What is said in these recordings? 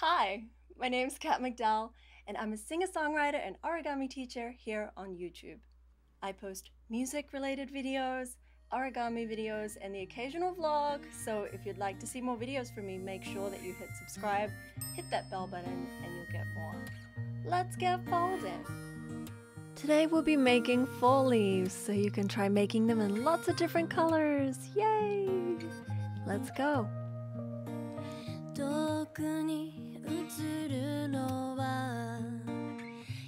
Hi, my name's Kat McDowell, and I'm a singer-songwriter and origami teacher here on YouTube. I post music-related videos, origami videos, and the occasional vlog, so if you'd like to see more videos from me, make sure that you hit subscribe, hit that bell button, and you'll get more. Let's get folding! Today we'll be making fall leaves, so you can try making them in lots of different colors. Yay! Let's go! 遠くに映るのは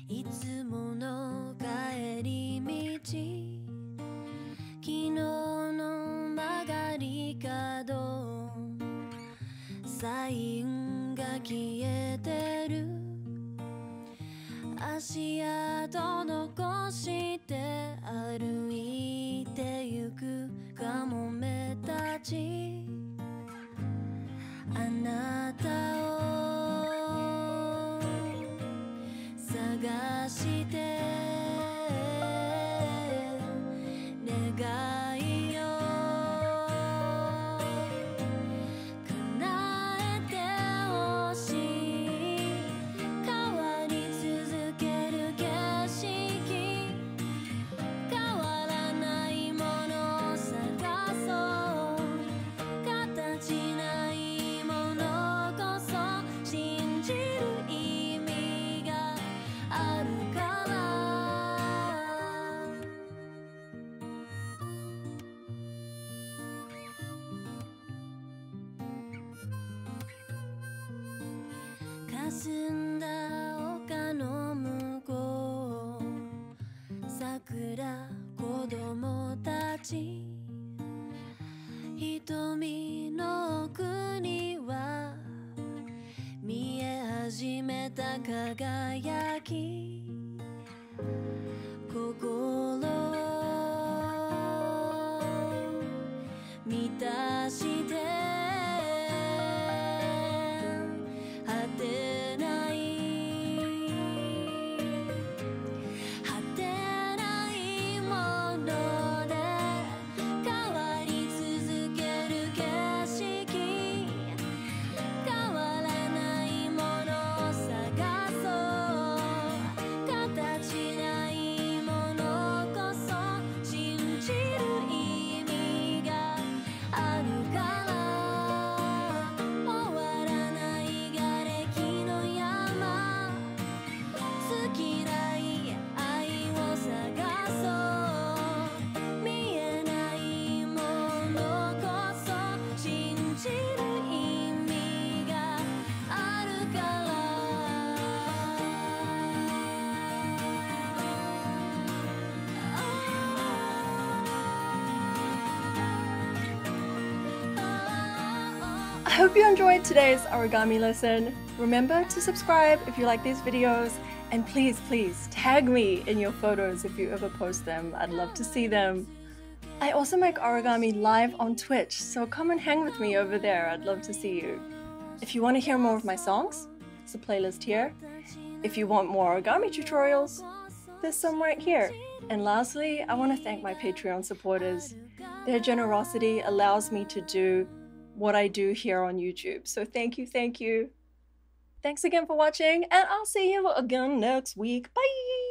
いつもの帰り道昨日の曲がり角サインが消えてる足跡残して歩いてゆくカモメたちあなたを探して願いを叶えてほしい変わり続ける景色変わらないものを探そう形ないものこそ信じる意味があるから霞んだ丘の向こう桜子供たち瞳の奥には見え始めた輝き心を満たして果てない果てないもので変わり続ける景色変わらないものを探そう形ないものこそ信じる意味があるから終わらない瓦礫の山尽きない愛を探そう見えないものこそ信じる意味があるから I hope you enjoyed today's origami lesson. Remember to subscribe if you like these videos, and please tag me in your photos if you ever post them. I'd love to see them. I also make origami live on Twitch, so come and hang with me over there. I'd love to see you. If you want to hear more of my songs, there's a playlist here. If you want more origami tutorials, there's some right here. And lastly, I want to thank my Patreon supporters. Their generosity allows me to do what I do here on YouTube. So thank you. Thanks again for watching, and I'll see you again next week. Bye!